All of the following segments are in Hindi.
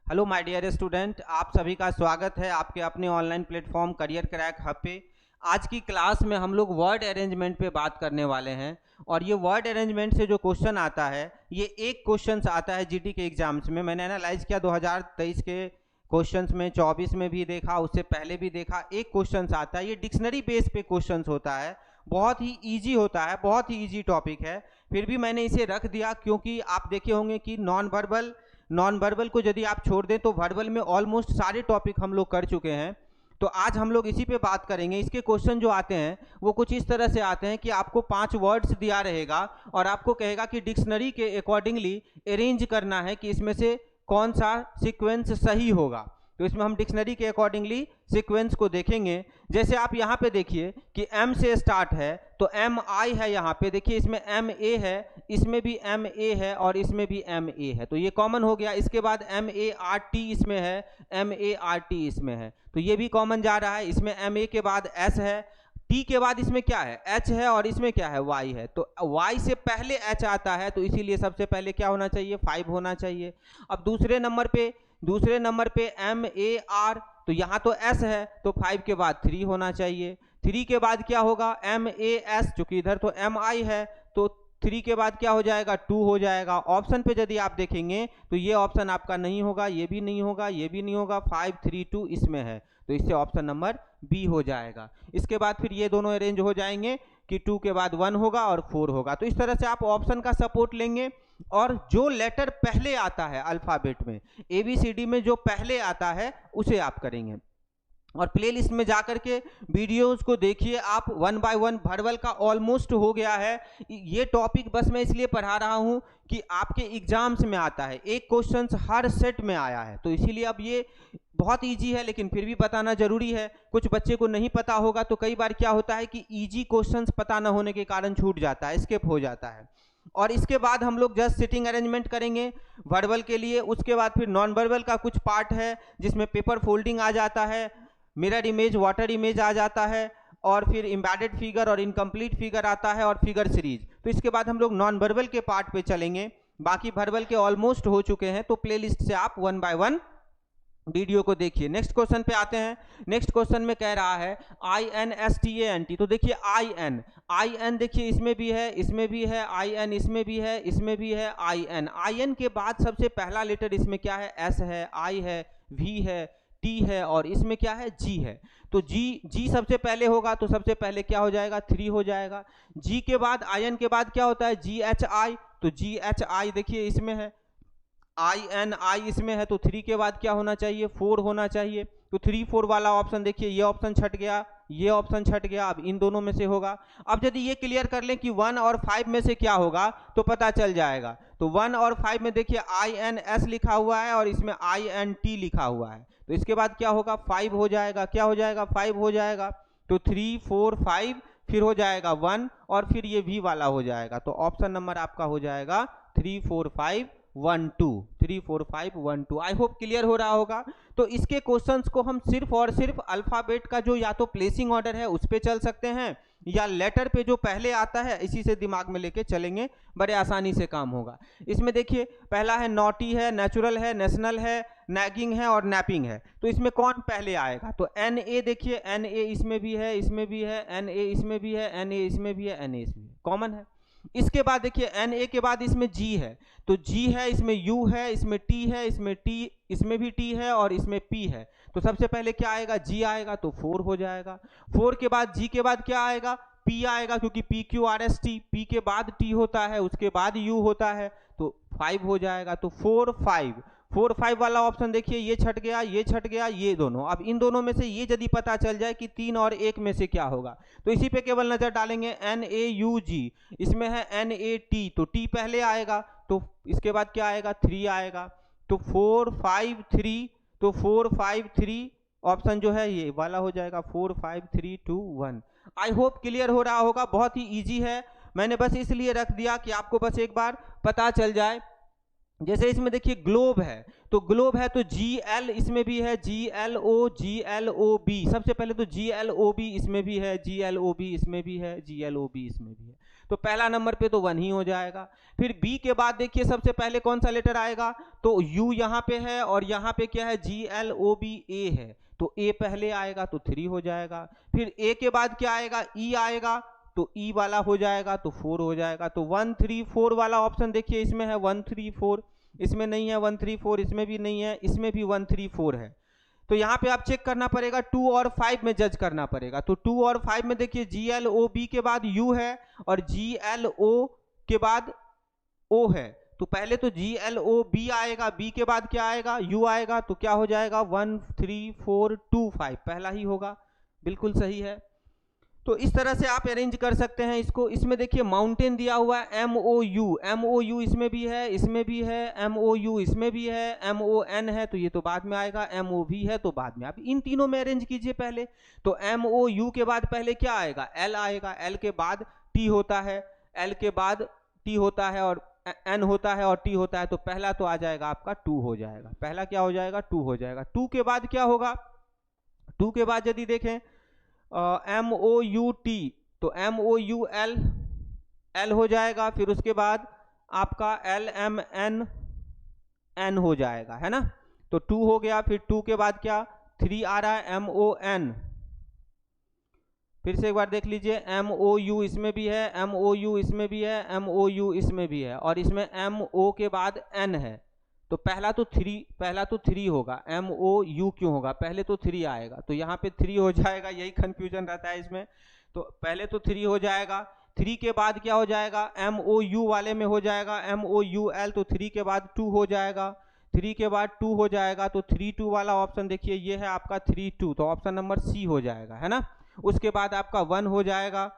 हेलो माय डियर स्टूडेंट, आप सभी का स्वागत है आपके अपने online platform career crack hub पे। आज की क्लास में हम लोग वर्ड अरेंजमेंट पे बात करने वाले हैं और ये वर्ड अरेंजमेंट से जो क्वेश्चन आता है ये एक क्वेश्चन आता है जीडी के एग्जाम्स में। मैंने एनालाइज किया 2023 के क्वेश्चंस में, 24 में भी देखा, उससे पहले भी देखा। एक क्वेश्चन आता है, ये डिक्शनरी बेस पे क्वेश्चन होता है, बहुत ही ईजी होता है, बहुत ही ईजी टॉपिक है। फिर भी मैंने इसे रख दिया क्योंकि आप देखे होंगे कि नॉन वर्बल को यदि आप छोड़ दें तो वर्बल में ऑलमोस्ट सारे टॉपिक हम लोग कर चुके हैं। तो आज हम लोग इसी पे बात करेंगे। इसके क्वेश्चन जो आते हैं वो कुछ इस तरह से आते हैं कि आपको 5 वर्ड्स दिया रहेगा और आपको कहेगा कि डिक्शनरी के अकॉर्डिंगली अरेंज करना है कि इसमें से कौन सा सीक्वेंस सही होगा। तो इसमें हम डिक्शनरी के अकॉर्डिंगली सीक्वेंस को देखेंगे। जैसे आप यहाँ पे देखिए कि M से स्टार्ट है तो MI है, यहाँ पे देखिए इसमें MA है, इसमें भी MA है और इसमें भी MA है, तो ये कॉमन हो गया। इसके बाद MART इसमें है, MART इसमें है, तो ये भी कॉमन जा रहा है। इसमें MA के बाद S है, T के बाद इसमें क्या है, H है और इसमें क्या है, Y है। तो Y से पहले H आता है तो इसीलिए सबसे पहले क्या होना चाहिए, 5 होना चाहिए। अब दूसरे नंबर पे MAR, तो यहाँ तो S है तो 5 के बाद 3 होना चाहिए। 3 के बाद क्या होगा, MAS, चूंकि इधर तो MI है तो 3 के बाद क्या हो जाएगा, 2 हो जाएगा। ऑप्शन पे यदि आप देखेंगे तो ये ऑप्शन आपका नहीं होगा, ये भी नहीं होगा, ये भी नहीं होगा, 5 3 2 इसमें है, तो इससे ऑप्शन नंबर बी हो जाएगा। इसके बाद फिर ये दोनों अरेंज हो जाएंगे कि 2 के बाद 1 होगा और 4 होगा। तो इस तरह से आप ऑप्शन का सपोर्ट लेंगे और जो लेटर पहले आता है अल्फाबेट में, ABCD में जो पहले आता है उसे आप करेंगे। और प्लेलिस्ट में जाकर के वीडियोस को देखिए आप, 1 बाय 1 वर्बल का ऑलमोस्ट हो गया है। ये टॉपिक बस मैं इसलिए पढ़ा रहा हूं कि आपके एग्जाम्स में आता है, एक क्वेश्चन हर सेट में आया है, तो इसीलिए अब ये बहुत इजी है, लेकिन फिर भी बताना जरूरी है। कुछ बच्चे को नहीं पता होगा तो कई बार क्या होता है कि इजी क्वेश्चंस पता ना होने के कारण छूट जाता है, स्किप हो जाता है। और इसके बाद हम लोग जस्ट सिटिंग अरेंजमेंट करेंगे वर्बल के लिए। उसके बाद फिर नॉन वर्बल का कुछ पार्ट है जिसमें पेपर फोल्डिंग आ जाता है, मिरर इमेज, वाटर इमेज आ जाता है, और फिर एम्बेडेड फिगर और इनकम्प्लीट फिगर आता है, और फिगर सीरीज। तो इसके बाद हम लोग नॉन वर्बल के पार्ट पे चलेंगे। बाकी वर्बल के ऑलमोस्ट हो चुके हैं, तो प्लेलिस्ट से आप 1 बाय 1 वीडियो को देखिए। नेक्स्ट क्वेश्चन पे आते हैं। नेक्स्ट क्वेश्चन में कह रहा है INSTANT, तो देखिए IN देखिए इसमें भी है, इसमें भी है, IN इसमें भी है, इसमें भी है, IN के बाद सबसे पहला लेटर इसमें क्या है, S है, I है, V है, T है और इसमें क्या है, G है। तो G सबसे पहले होगा तो सबसे पहले क्या हो जाएगा, 3 हो जाएगा। G के बाद IN के बाद क्या होता है, GHI, तो GHI देखिए इसमें है, INI इसमें है, तो 3 के बाद क्या होना चाहिए, 4 होना चाहिए। तो 3 4 वाला ऑप्शन देखिए, ये ऑप्शन छट गया, ये ऑप्शन छट गया। अब इन दोनों में से होगा। अब यदि ये क्लियर कर लें कि 1 और 5 में से क्या होगा तो पता चल जाएगा। तो 1 और 5 में देखिए INS लिखा हुआ है और इसमें INT लिखा हुआ है, तो इसके बाद क्या होगा, 5 हो जाएगा। क्या हो जाएगा, 5 हो जाएगा। तो 3 4 5 फिर हो जाएगा 1 और फिर ये V वाला हो जाएगा। तो ऑप्शन नंबर आपका हो जाएगा 3 4 5 1 2, 3 4 5 1 2। आई होप क्लियर हो रहा होगा। तो इसके क्वेश्चंस को हम सिर्फ और सिर्फ अल्फाबेट का जो या तो प्लेसिंग ऑर्डर है उस पे चल सकते हैं या लेटर पे जो पहले आता है इसी से दिमाग में लेके चलेंगे, बड़े आसानी से काम होगा। इसमें देखिए पहला है नॉटी है, नेचुरल है, नेशनल है, नैगिंग है और नैपिंग है। तो इसमें कौन पहले आएगा, तो NA देखिए, NA इसमें भी है, इसमें भी है, NA इसमें भी है, NA इसमें भी है, NA इसमें कॉमन है। इसके बाद देखिए NA के बाद इसमें G है, तो G है, इसमें U है, इसमें T है, इसमें T, इसमें भी T है और इसमें P है। तो सबसे पहले क्या आएगा, G आएगा, तो 4 हो जाएगा। 4 के बाद G के बाद क्या आएगा, P आएगा, क्योंकि PQRST, P के बाद T होता है, उसके बाद U होता है, तो 5 हो जाएगा। तो 4 5 वाला ऑप्शन देखिए, ये छट गया, ये छट गया, ये दोनों। अब इन दोनों में से ये यदि पता चल जाए कि 3 और 1 में से क्या होगा तो इसी पे केवल नजर डालेंगे। NAUG इसमें है, NAT, तो T पहले आएगा, तो इसके बाद क्या आएगा, 3 आएगा। तो 4 5 3, तो 4 5 3 ऑप्शन जो है ये वाला हो जाएगा, 4 5 3 2 1। आई होप क्लियर हो रहा होगा, बहुत ही ईजी है। मैंने बस इसलिए रख दिया कि आपको बस एक बार पता चल जाए। जैसे इसमें देखिए ग्लोब है, तो ग्लोब है तो GL इसमें भी है, GLOB, सबसे पहले तो GLOB इसमें भी है, GLOB इसमें भी है, GLOB इसमें भी है। तो पहला नंबर पे तो 1 ही हो जाएगा। फिर बी के बाद देखिए सबसे पहले कौन सा लेटर आएगा, तो यू यहाँ पे है और यहाँ पे क्या है, GLOBA है, तो ए पहले आएगा तो 3 हो जाएगा। फिर ए के बाद क्या आएगा, ई आएगा, तो ई वाला हो जाएगा तो 4 हो जाएगा। तो 1 3 4 वाला ऑप्शन देखिए इसमें है 1 3 4, इसमें नहीं है 1 3 4, इसमें भी नहीं है, इसमें भी 1 3 4 है। तो यहाँ पे आप चेक करना पड़ेगा 2 और 5 में जज करना पड़ेगा। तो 2 और 5 में देखिए GLOB के बाद U है और GLO के बाद O है, तो पहले तो GLOB आएगा, B के बाद क्या आएगा, U आएगा, तो क्या हो जाएगा 1 3 4 2 5, पहला ही होगा, बिल्कुल सही है। तो इस तरह से आप अरेंज कर सकते हैं इसको। इसमें देखिए माउंटेन दिया हुआ है, MOU इसमें भी है, इसमें भी है, MOU इसमें भी है, MON है, तो ये तो बाद में आएगा, MOV है तो बाद में। आप इन तीनों में अरेंज कीजिए पहले। तो MOU के बाद पहले क्या आएगा, L आएगा, L के बाद T होता है, L के बाद T होता है और N होता है और T होता है, तो पहला तो आ जाएगा आपका 2 हो जाएगा, पहला क्या हो जाएगा 2 हो जाएगा। 2 के बाद क्या होगा, 2 के बाद यदि देखें MOUT, तो MOUL L हो जाएगा, फिर उसके बाद आपका LMNN हो जाएगा, है ना, तो 2 हो गया। फिर 2 के बाद क्या 3 आ रहा है, MON, फिर से एक बार देख लीजिए, MOU इसमें भी है, MOU इसमें भी है, MOU इसमें भी है, और इसमें MO के बाद N है, तो पहला तो 3 होगा। MOU क्यों होगा, पहले तो 3 आएगा, तो यहाँ पे 3 हो जाएगा, यही कंफ्यूजन रहता है इसमें। तो पहले तो 3 हो जाएगा, 3 के बाद क्या हो जाएगा, MOU वाले में हो जाएगा MOUL, तो 3 के बाद 2 हो जाएगा, 3 के बाद 2 हो जाएगा, तो 3 2 वाला ऑप्शन देखिए ये है आपका 3 2, तो ऑप्शन नंबर सी हो जाएगा, है ना। उसके बाद आपका 1 हो जाएगा,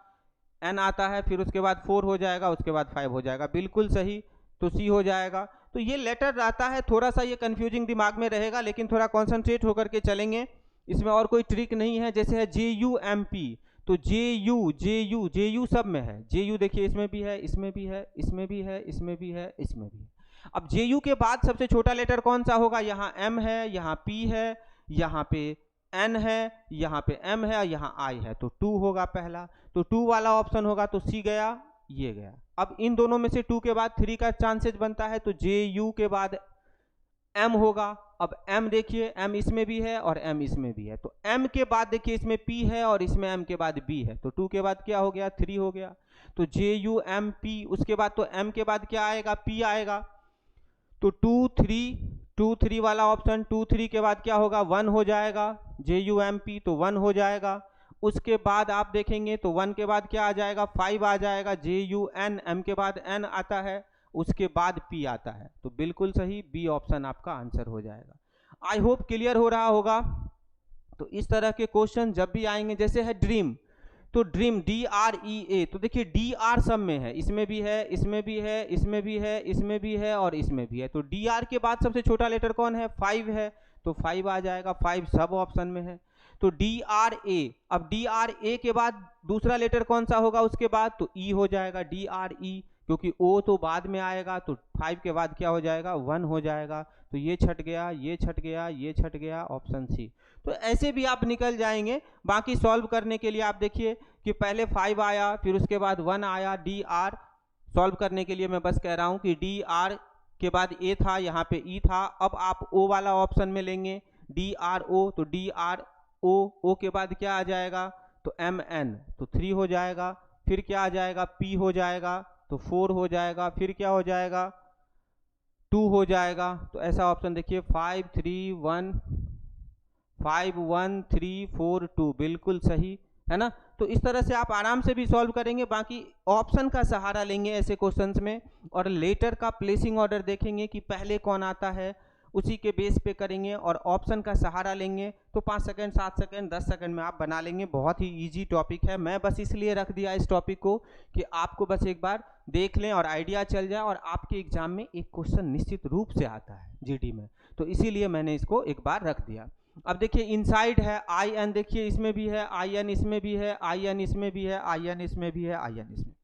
N आता है, फिर उसके बाद 4 हो जाएगा, उसके बाद 5 हो जाएगा, बिल्कुल सही, तो सी हो जाएगा। तो ये लेटर रहता है, थोड़ा सा ये कंफ्यूजिंग दिमाग में रहेगा, लेकिन थोड़ा कॉन्सेंट्रेट होकर के चलेंगे, इसमें और कोई ट्रिक नहीं है। जैसे है JUMP, तो JU सब में है, JU देखिए इसमें भी है, इसमें भी है, इसमें भी है, इसमें भी है, इसमें भी है। अब JU के बाद सबसे छोटा लेटर कौन सा होगा, यहाँ M है, यहाँ P है, यहाँ पे N है, यहाँ पे M है और यहाँ I है, तो 2 होगा पहला, तो 2 वाला ऑप्शन होगा, तो C गया, ये गया। अब इन दोनों में से 2 के बाद 3 का चांसेस बनता है, तो JU के बाद M होगा। अब M देखिए, M इसमें भी है और M इसमें भी है, तो M के बाद देखिए इसमें P है और इसमें M के बाद B है, तो 2 के बाद क्या हो गया, 3 हो गया, तो JUMP। उसके बाद तो M के बाद क्या आएगा, P आएगा, तो 2 3 वाला ऑप्शन, 2 3 के बाद क्या होगा, 1 हो जाएगा, JUMP, तो 1 हो जाएगा। उसके बाद आप देखेंगे तो 1 के बाद क्या आ जाएगा, 5 आ जाएगा, JUN, M के बाद N आता है, उसके बाद P आता है, तो बिल्कुल सही, बी ऑप्शन आपका आंसर हो जाएगा। आई होप क्लियर हो रहा होगा। तो इस तरह के क्वेश्चन जब भी आएंगे, जैसे है ड्रीम, तो ड्रीम DREA, तो देखिए DR सब में है, इसमें भी है, इसमें भी है, इसमें भी है, इसमें भी है और इसमें भी है, तो DR के बाद सबसे छोटा लेटर कौन है, 5 है, तो 5 आ जाएगा, 5 सब ऑप्शन में है। तो DRA, अब DRA के बाद दूसरा लेटर कौन सा होगा उसके बाद, तो E हो जाएगा, DRE, क्योंकि O तो बाद में आएगा, तो 5 के बाद क्या हो जाएगा, 1 हो जाएगा, तो ये छट गया, ये छट गया, ये छट गया, ऑप्शन सी। तो ऐसे भी आप निकल जाएंगे। बाकी सॉल्व करने के लिए आप देखिए कि पहले 5 आया, फिर उसके बाद 1 आया, DR सॉल्व करने के लिए मैं बस कह रहा हूँ कि DR के बाद A था, यहाँ पे E था, अब आप O वाला ऑप्शन में लेंगे, DRO, तो DRO के बाद क्या आ जाएगा, तो MN, तो 3 हो जाएगा, फिर क्या आ जाएगा, P हो जाएगा, तो 4 हो जाएगा, फिर क्या हो जाएगा, 2 हो जाएगा। तो ऐसा ऑप्शन देखिए 5 3 1 3 4 2, बिल्कुल सही है ना। तो इस तरह से आप आराम से भी सॉल्व करेंगे। बाकी ऑप्शन का सहारा लेंगे ऐसे क्वेश्चंस में, और लेटर का प्लेसिंग ऑर्डर देखेंगे कि पहले कौन आता है, उसी के बेस पे करेंगे, और ऑप्शन का सहारा लेंगे, तो 5 सेकंड 7 सेकंड 10 सेकंड में आप बना लेंगे। बहुत ही इजी टॉपिक है, मैं बस इसलिए रख दिया इस टॉपिक को कि आपको बस एक बार देख लें और आइडिया चल जाए, और आपके एग्जाम में एक क्वेश्चन निश्चित रूप से आता है जीडी में, तो इसीलिए मैंने इसको एक बार रख दिया। अब देखिए इनसाइड है IN, देखिए इसमें भी है IN, इसमें भी है IN, इसमें भी है IN, इसमें भी है IN, इसमें।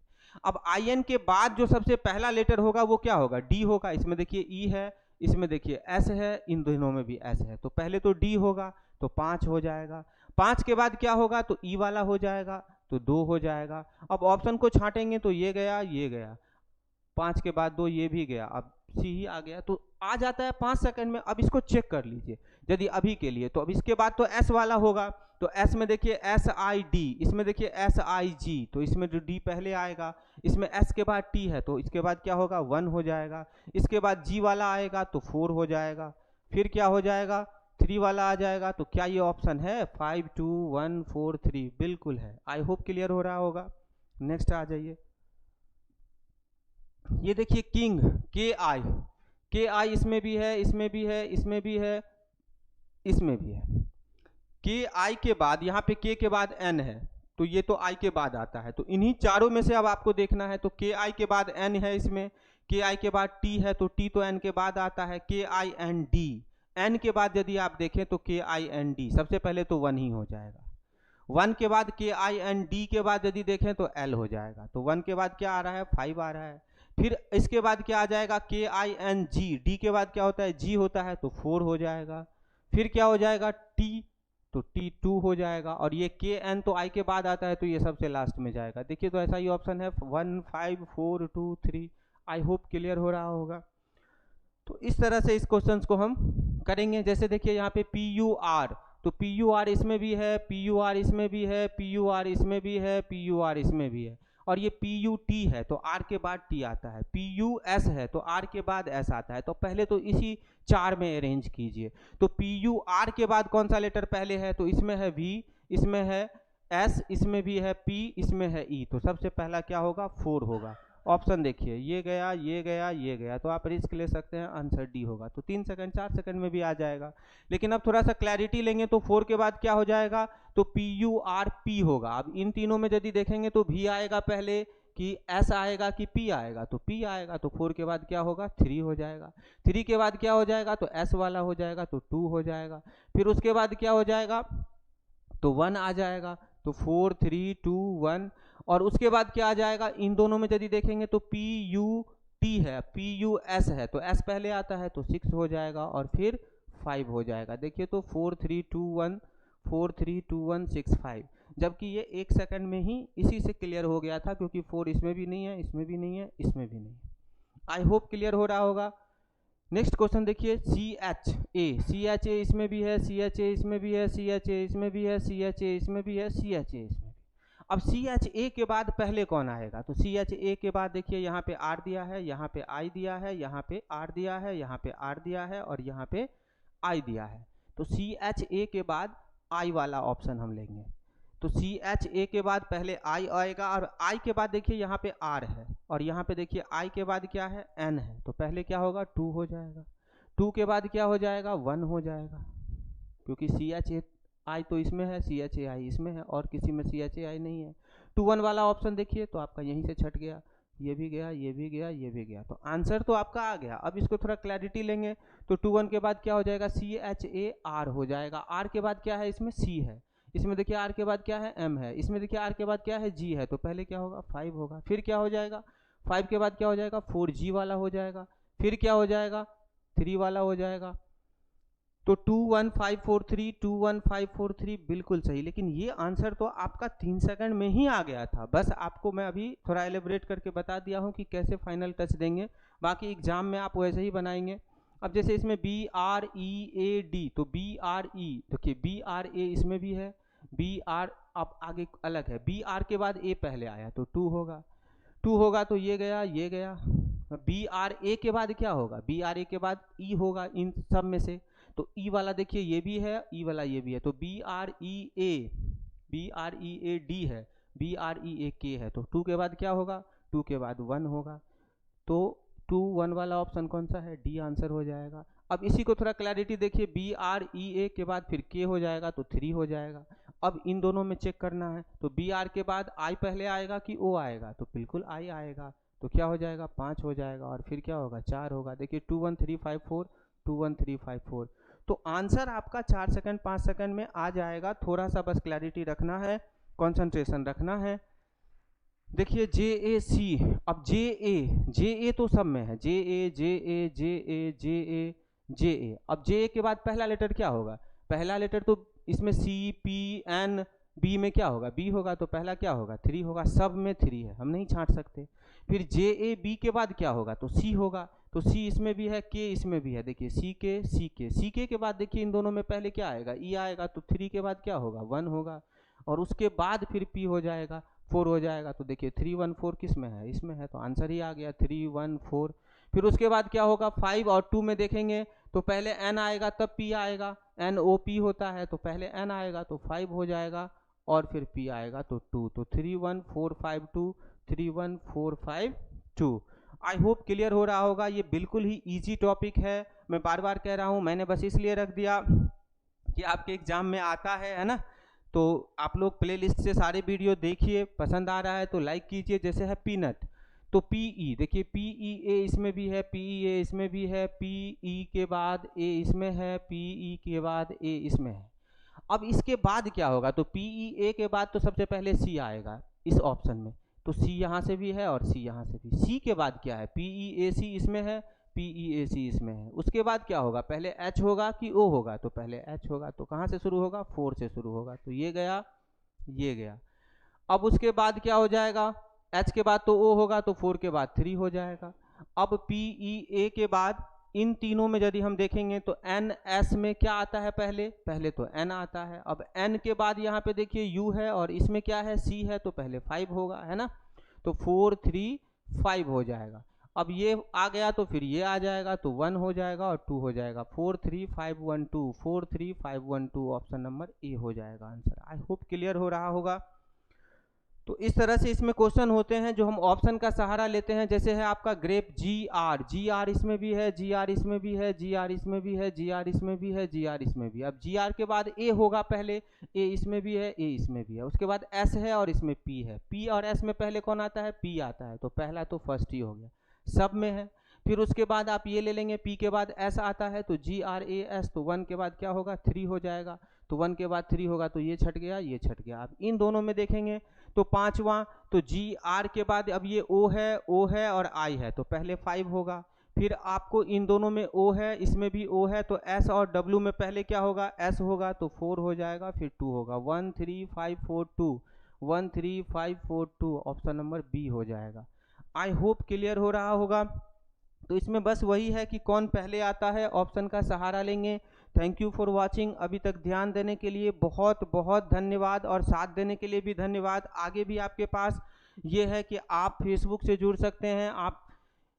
अब IN के बाद जो सबसे पहला लेटर होगा वो क्या होगा, D होगा। इसमें देखिए E है, इसमें देखिए S है, इन दोनों में भी S है, तो पहले तो D होगा, तो 5 हो जाएगा। 5 के बाद क्या होगा, तो E वाला हो जाएगा, तो 2 हो जाएगा। अब ऑप्शन को छांटेंगे तो ये गया, ये गया, 5 के बाद 2 ये भी गया, अब सी ही आ गया, तो आ जाता है 5 सेकंड में। अब इसको चेक कर लीजिए यदि अभी के लिए, तो अब इसके बाद तो एस वाला होगा, तो एस में देखिए एस आई डी, इसमें देखिए एस आई जी, तो इसमें जो डी पहले आएगा, इसमें एस के बाद टी है तो इसके बाद क्या होगा 1 हो जाएगा, इसके बाद जी वाला आएगा तो 4 हो जाएगा, फिर क्या हो जाएगा 3 वाला आ जाएगा। तो क्या ये ऑप्शन है 5 2 1 4 3? बिल्कुल है। आई होप क्लियर हो रहा होगा। नेक्स्ट आ जाइए, ये देखिए किंग के आई इसमें भी है, इसमें भी है, इसमें भी है, इसमें भी है। के आई के बाद यहाँ पे के के बाद एन है तो ये तो आई के बाद आता है, तो इन्हीं चारों में से अब आपको देखना है। तो के आई के बाद एन है, इसमें के आई के बाद टी है तो टी तो एन के बाद आता है, के आई एन डी, एन के बाद यदि आप देखें तो के आई एन डी, सबसे पहले तो 1 ही हो जाएगा। 1 के बाद के आई एन डी के बाद यदि देखें तो एल हो जाएगा, तो 1 के बाद क्या आ रहा है 5 आ रहा है। फिर इसके बाद क्या आ जाएगा के आई एन जी, डी के बाद क्या होता है जी होता है तो 4 हो जाएगा। फिर क्या हो जाएगा टी, तो टी 2 हो जाएगा, और ये के एन तो आई के बाद आता है तो ये सबसे लास्ट में जाएगा। देखिए तो ऐसा ही ऑप्शन है 1 5 4 2 3। आई होप क्लियर हो रहा होगा। तो इस तरह से इस क्वेश्चन को हम करेंगे। जैसे देखिए यहाँ पे पी यू आर, तो पी यू आर इसमें भी है, पी यू आर इसमें भी है, पी यू आर इसमें भी है, पी यू आर इसमें भी है, और ये पी यू टी है तो आर के बाद टी आता है, पी यू एस है तो आर के बाद एस आता है। तो पहले तो इसी 4 में अरेंज कीजिए। तो पी यू आर के बाद कौन सा लेटर पहले है, तो इसमें है वी, इसमें है एस, इसमें भी है पी, इसमें है ई, तो सबसे पहला क्या होगा 4 होगा। ऑप्शन देखिए ये गया, ये गया, ये गया, तो आप रिस्क ले सकते हैं, आंसर डी होगा। तो 3 सेकंड 4 सेकंड में भी आ जाएगा। लेकिन अब थोड़ा सा क्लैरिटी लेंगे तो 4 के बाद क्या हो जाएगा, तो पी यू आर पी होगा। अब इन तीनों में यदि देखेंगे तो भी आएगा पहले कि एस आएगा कि पी आएगा, तो पी आएगा, तो 4 के बाद क्या होगा 3 हो जाएगा। 3 के बाद क्या हो जाएगा, तो एस वाला हो जाएगा तो 2 हो जाएगा। फिर उसके बाद क्या हो जाएगा, तो 1 आ जाएगा, तो 4 3 2 1। और उसके बाद क्या आ जाएगा, इन दोनों में यदि देखेंगे तो पी यू टी है, पी यू एस है, तो एस पहले आता है तो 6 हो जाएगा, और फिर 5 हो जाएगा। देखिए तो 4 3 2 1 4 3 2 1 6 5, जबकि ये 1 सेकंड में ही इसी से क्लियर हो गया था, क्योंकि 4 इसमें भी नहीं है, इसमें भी नहीं है, इसमें भी नहीं है। आई होप क्लियर हो रहा होगा। नेक्स्ट क्वेश्चन देखिए सी एच ए इसमें भी है, सी एच ए इसमें भी है, सी एच ए इसमें भी है, सी एच ए इसमें भी है, सी एच ए इसमें भी। अब सी एच ए के बाद पहले कौन आएगा, तो सी एच ए के बाद देखिए यहाँ पे आर दिया है, यहाँ पे आई दिया है, यहाँ पे आर दिया है, यहाँ पे आर दिया है, और यहाँ पे आई दिया है। तो सी एच ए के बाद आई वाला ऑप्शन हम लेंगे। तो सी एच ए के बाद पहले आई आएगा, और आई के बाद देखिए यहाँ पे आर है, और यहाँ पे देखिए आई के बाद क्या है एन है, तो पहले क्या होगा 2 हो जाएगा। 2 के बाद क्या हो जाएगा 1 हो जाएगा, क्योंकि सी एच ए आई तो इसमें है, सी एच ए आई इसमें है, और किसी में सी एच ए आई नहीं है। 2 1 वाला ऑप्शन देखिए तो आपका यहीं से छट गया, ये भी गया, ये भी गया, ये भी गया, तो आंसर तो आपका आ गया। अब इसको थोड़ा क्लैरिटी लेंगे तो 2 1 के बाद क्या हो जाएगा सी एच ए आर हो जाएगा। आर के बाद क्या है, इसमें सी है, इसमें देखिए आर के बाद क्या है एम है, इसमें देखिए आर के बाद क्या है जी है, तो पहले क्या होगा 5 होगा। फिर क्या हो जाएगा 5 के बाद क्या हो जाएगा 4 जी वाला हो जाएगा। फिर क्या हो जाएगा 3 वाला हो जाएगा। तो 2 1 5 4 3 2 1 5 4 3 बिल्कुल सही। लेकिन ये आंसर तो आपका 3 सेकंड में ही आ गया था। बस आपको मैं अभी थोड़ा एलिब्रेट करके बता दिया हूँ कि कैसे फाइनल टच देंगे, बाकी एग्जाम में आप वैसे ही बनाएंगे। अब जैसे इसमें B R E A D, तो बी आर ई देखिए बी आर ए इसमें भी है, बी आर अब आगे अलग है, बी आर के बाद ए पहले आया तो 2 होगा, 2 होगा तो ये गया, ये गया। बी आर ए के बाद क्या होगा, बी आर ए के बाद ई होगा इन सब में से, तो ई वाला देखिए ये भी है, ई वाला ये भी है, तो B R E A D है, B R E A K है, तो 2 के बाद क्या होगा 2 के बाद 1 होगा, तो 2 1 वाला ऑप्शन कौन सा है डी आंसर हो जाएगा। अब इसी को थोड़ा क्लैरिटी देखिए, बी आर ई ए के बाद फिर के हो जाएगा तो 3 हो जाएगा। अब इन दोनों में चेक करना है, तो बी आर के बाद आई पहले आएगा कि ओ आएगा, तो बिल्कुल आई आएगा, तो क्या हो जाएगा 5 हो जाएगा, और फिर क्या होगा 4 होगा। देखिए 2 1 3 5 4 2 1 3 5 4, तो आंसर आपका 4 सेकंड 5 सेकंड में आ जाएगा। थोड़ा सा बस क्लैरिटी रखना है, कंसंट्रेशन रखना है। देखिए जे ए सी, अब जे ए तो सब में है, जे ए जे ए जे ए जे ए जे ए। अब जे ए के बाद पहला लेटर क्या होगा, पहला लेटर तो इसमें सी पी एन बी में क्या होगा, बी होगा तो पहला क्या होगा, 3 होगा, सब में 3 है, हम नहीं छांट सकते। फिर जे ए बी के बाद क्या होगा, तो सी होगा, तो सी इसमें भी है, के इसमें भी है, देखिए सी के बाद देखिए इन दोनों में पहले क्या आएगा, ई आएगा, तो 3 के बाद क्या होगा, 1 होगा, और उसके बाद फिर पी हो जाएगा, 4 हो जाएगा, तो देखिए 3 1 4 किस में है, इसमें है, तो आंसर ही आ गया 3 1 4। फिर उसके बाद क्या होगा, 5 और 2 में देखेंगे तो पहले एन आएगा तब पी आएगा, एन ओ पी होता है, तो पहले एन आएगा तो 5 हो जाएगा और फिर पी आएगा तो 2, तो 3 1 4 5 2, 3 1 4 5 2। आई होप क्लियर हो रहा होगा। ये बिल्कुल ही इजी टॉपिक है, मैं बार बार कह रहा हूँ, मैंने बस इसलिए रख दिया कि आपके एग्जाम में आता है ना। तो आप लोग प्लेलिस्ट से सारे वीडियो देखिए, पसंद आ रहा है तो लाइक कीजिए। जैसे है पीनट, तो पीई, देखिए पीई ए इसमें भी है, पीई ए इसमें भी है, पीई के बाद ए इसमें है, पीई के बाद ए इसमें है। अब इसके बाद क्या होगा, तो पीई ए के बाद तो सबसे पहले सी आएगा इस ऑप्शन में, तो सी यहाँ से भी है और सी यहाँ से भी। सी के बाद क्या है, पीई ए सी इसमें है, पीई ए सी इसमें है। उसके बाद क्या होगा, पहले एच होगा कि ओ होगा, तो पहले एच होगा, तो कहाँ से शुरू होगा, 4 से शुरू होगा, तो ये गया ये गया। अब उसके बाद क्या हो जाएगा, एच के बाद तो ओ होगा, तो 4 के बाद 3 हो जाएगा। अब पीई ए के बाद इन तीनों में यदि हम देखेंगे तो एन एस में क्या आता है, पहले तो एन आता है। अब एन के बाद यहाँ पे देखिए यू है और इसमें क्या है, सी है, तो पहले 5 होगा, है ना, तो 4 3 5 हो जाएगा। अब ये आ गया तो फिर ये आ जाएगा, तो 1 हो जाएगा और 2 हो जाएगा, 4 3 5 1 2, 4 3 5 1 2, ऑप्शन नंबर ए हो जाएगा आंसर। आई होप क्लियर हो रहा होगा। तो इस तरह से इसमें क्वेश्चन होते हैं जो हम ऑप्शन का सहारा लेते हैं। जैसे है आपका ग्रेप, जी आर इसमें भी है, जी आर इसमें भी है, जी आर इसमें भी है, जी आर इसमें भी है, जी आर इसमें भी है। अब जी आर के बाद ए होगा, पहले ए इसमें भी है, ए इसमें भी है। उसके बाद एस है और इसमें पी है, पी और एस में पहले कौन आता है, पी आता है, तो पहला तो फर्स्ट ही हो गया, सब में है। फिर उसके बाद आप ये ले लेंगे, पी के बाद एस आता है, तो जी आर ए एस, तो 1 के बाद क्या होगा, 3 हो जाएगा, तो 1 के बाद 3 होगा, तो ये छट गया ये छट गया। आप इन दोनों में देखेंगे तो पांचवा, तो जी आर के बाद अब ये ओ है और आई है, तो पहले 5 होगा। फिर आपको इन दोनों में ओ है, इसमें भी ओ है, तो एस और डब्ल्यू में पहले क्या होगा, एस होगा, तो 4 हो जाएगा, फिर 2 होगा, 1 3 5 4 2, 1 3 5 4 2, ऑप्शन नंबर बी हो जाएगा। आई होप क्लियर हो रहा होगा। तो इसमें बस वही है कि कौन पहले आता है, ऑप्शन का सहारा लेंगे। Thank you for watching. अभी तक ध्यान देने के लिए बहुत बहुत धन्यवाद, और साथ देने के लिए भी धन्यवाद। आगे भी आपके पास ये है कि आप फेसबुक से जुड़ सकते हैं, आप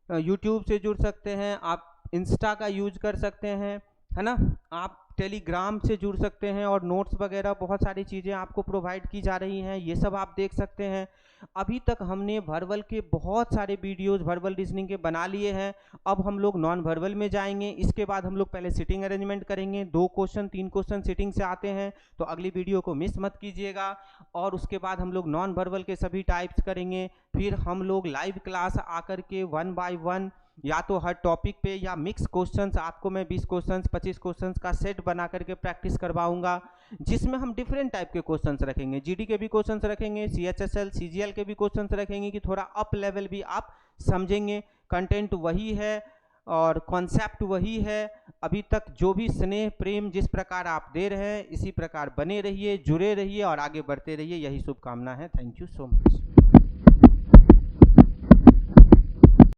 यूट्यूब से जुड़ सकते हैं, आप इंस्टा का यूज कर सकते हैं, है ना, आप टेलीग्राम से जुड़ सकते हैं, और नोट्स वगैरह बहुत सारी चीज़ें आपको प्रोवाइड की जा रही हैं, ये सब आप देख सकते हैं। अभी तक हमने वर्बल के बहुत सारे वीडियोस वर्बल रीजनिंग के बना लिए हैं। अब हम लोग नॉन वर्बल में जाएंगे। इसके बाद हम लोग पहले सिटिंग अरेंजमेंट करेंगे, 2 क्वेश्चन 3 क्वेश्चन सिटिंग से आते हैं, तो अगली वीडियो को मिस मत कीजिएगा। और उसके बाद हम लोग नॉन वर्बल के सभी टाइप्स करेंगे। फिर हम लोग लाइव क्लास आकर के 1 बाय 1 या तो हर टॉपिक पे या मिक्स क्वेश्चंस, आपको मैं 20 क्वेश्चंस 25 क्वेश्चंस का सेट बना करके प्रैक्टिस करवाऊंगा, जिसमें हम डिफरेंट टाइप के क्वेश्चंस रखेंगे। जीडी के भी क्वेश्चंस रखेंगे, सीएचएसएल सीजीएल के भी क्वेश्चंस रखेंगे, कि थोड़ा अप लेवल भी आप समझेंगे। कंटेंट वही है और कॉन्सेप्ट वही है। अभी तक जो भी स्नेह प्रेम जिस प्रकार आप दे रहे हैं, इसी प्रकार बने रहिए, जुड़े रहिए और आगे बढ़ते रहिए, यही शुभकामना है। Thank you so much.